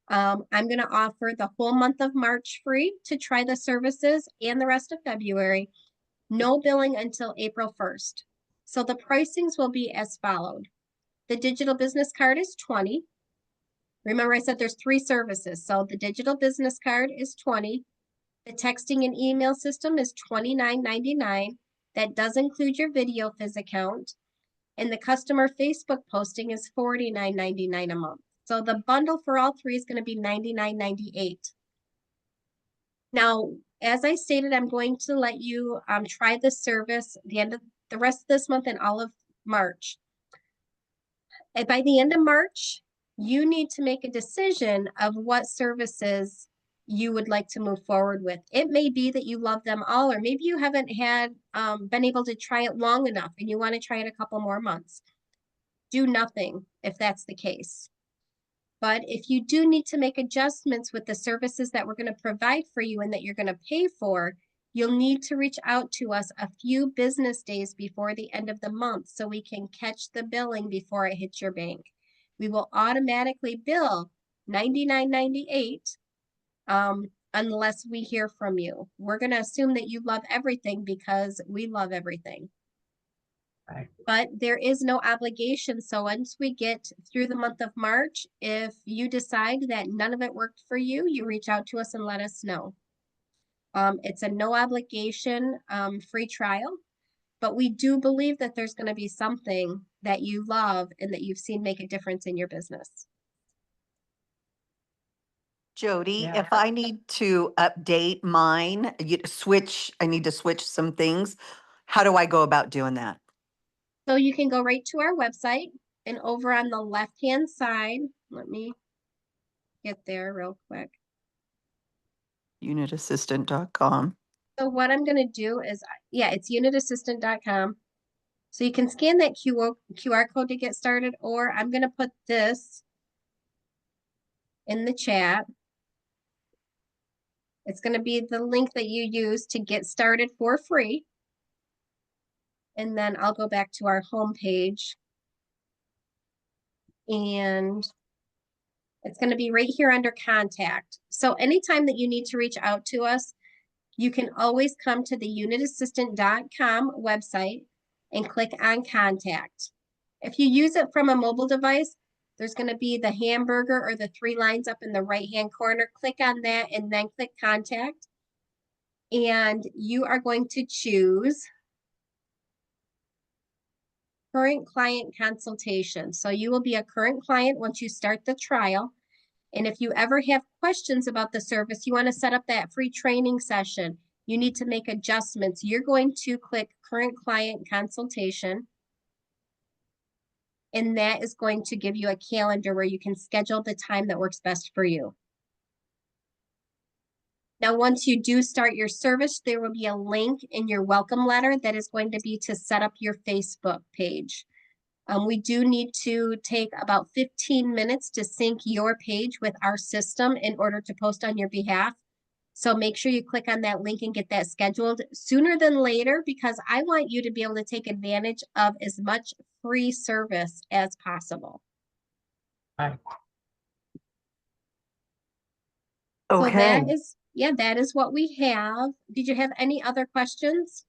I'm going to offer the whole month of March free to try the services and the rest of February. No billing until April 1st. So the pricings will be as followed. The digital business card is $20. Remember I said there's 3 services. So the digital business card is $20. The texting and email system is $29.99. That does include your video fizz account. And the customer Facebook posting is $49.99 a month. So the bundle for all 3 is going to be $99.98. Now, as I stated, I'm going to let you try the service the rest of this month and all of March. And by the end of March, you need to make a decision of what services you would like to move forward with. It may be that you love them all, or maybe you haven't been able to try it long enough and you want to try it a couple more months. Do nothing if that's the case. But if you do need to make adjustments with the services that we're going to provide for you and that you're going to pay for, you'll need to reach out to us a few business days before the end of the month so we can catch the billing before it hits your bank. We will automatically bill $99.98 unless we hear from you. We're going to assume that you love everything because we love everything. Right. But there is no obligation. So once we get through the month of March, if you decide that none of it worked for you, you reach out to us and let us know. It's a no obligation free trial, but we do believe that there's going to be something that you love and that you've seen make a difference in your business. Jody, Yeah. if I need to update mine, I need to switch some things. How do I go about doing that? So you can go right to our website, and over on the left-hand side, let me get there real quick. Unitassistant.com. So what I'm going to do is, it's unitassistant.com. So you can scan that QR code to get started, or I'm going to put this in the chat. It's going to be the link that you use to get started for free. And then I'll go back to our home page. And it's going to be right here under contact. So anytime that you need to reach out to us, you can always come to the unitassistant.com website and click on contact. If you use it from a mobile device, there's going to be the hamburger or the 3 lines up in the right-hand corner. Click on that and then click contact. And you are going to choose current client consultation. So you will be a current client once you start the trial. And if you ever have questions about the service, you want to set up that free training session, you need to make adjustments, you're going to click current client consultation. And that is going to give you a calendar where you can schedule the time that works best for you. Now, once you do start your service, there will be a link in your welcome letter that is going to be to set up your Facebook page. We do need to take about 15 minutes to sync your page with our system in order to post on your behalf. So make sure you click on that link and get that scheduled sooner than later, because I want you to be able to take advantage of as much free service as possible. Right. So Okay. that is what we have. Did you have any other questions?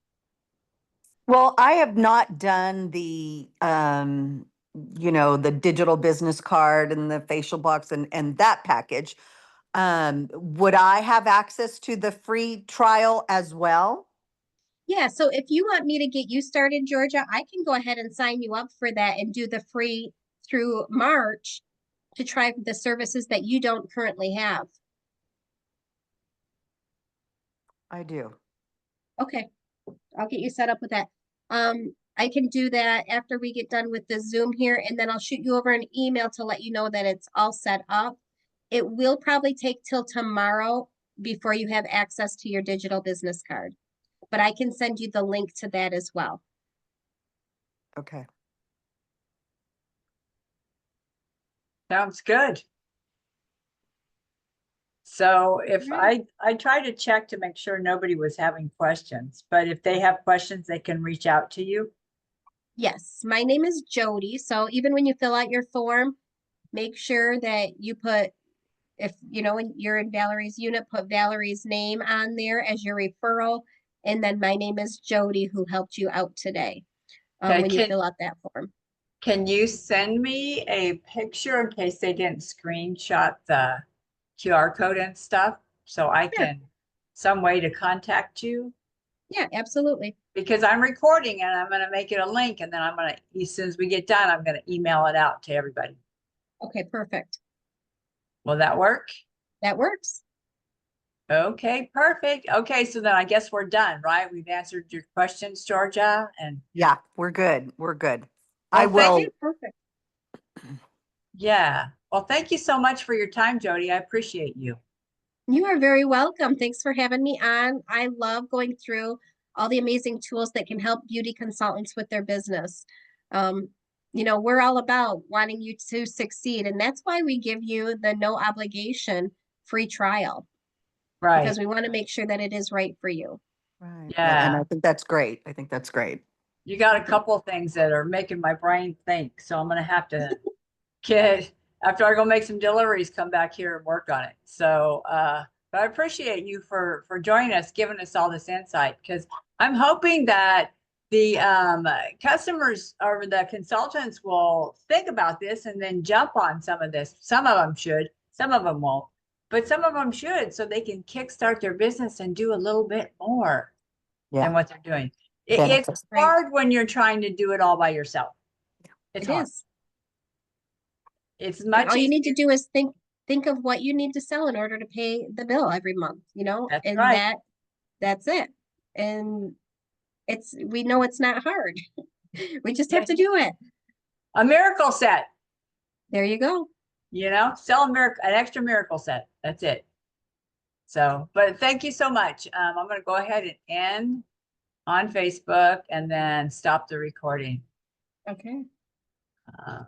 Well, I have not done the the digital business card and the facial box and that package. Would I have access to the free trial as well? Yeah, so if you want me to get you started, Georgia, I can go ahead and sign you up for that and do the free through March to try the services that you don't currently have. I do. Okay, I'll get you set up with that. I can do that after we get done with the Zoom here, and then I'll shoot you over an email to let you know that it's all set up. It will probably take till tomorrow before you have access to your digital business card. but I can send you the link to that as well. Okay. Sounds good. So if Right. I try to check to make sure nobody was having questions, but if they have questions, they can reach out to you. Yes, my name is Jody. So even when you fill out your form, make sure that you put, if you know, when you're in Valerie's unit, put Valerie's name on there as your referral. And then my name is Jody, who helped you out today, Okay, when you fill out that form. can you send me a picture in case they didn't screenshot the QR code and stuff? So I Sure. can, some way to contact you? Yeah, absolutely. Because I'm recording and I'm gonna make it a link and then I'm gonna, as soon as we get done, I'm gonna email it out to everybody. Okay, perfect. Will that work? That works. Okay, perfect. Okay, so then I guess we're done, right? We've answered your questions, Georgia, and Yeah, we're good. We're good. Well, I thank will. Okay, perfect. yeah. Well, thank you so much for your time, Jody. I appreciate you. You are very welcome. Thanks for having me on. I love going through all the amazing tools that can help beauty consultants with their business. Um, you know, we're all about wanting you to succeed, and that's why we give you the no obligation free trial, Right. because we want to make sure that it is right for you. Right. And Yeah. I think that's great. I think that's great. You got a couple of things that are making my brain think, so I'm gonna have to get, after I go make some deliveries, come back here and work on it. So, but I appreciate you for joining us, giving us all this insight, because I'm hoping that the customers or the consultants will think about this and then jump on some of this. Some of them should, some of them won't, but some of them should, so they can kickstart their business and do a little bit more than Yeah. what they're doing. It's Benefits. Right. hard when you're trying to do it all by yourself. It's It hard. is. It's And much all you need to easier. do is think of what you need to sell in order to pay the bill every month, you know, That's and right. that's it. And we know it's not hard. We just have Yeah. to do it. A miracle set, There you go. sell a miracle, an extra miracle set. That's it. So, but thank you so much. I'm going to go ahead and end on Facebook and then stop the recording. Okay. Um,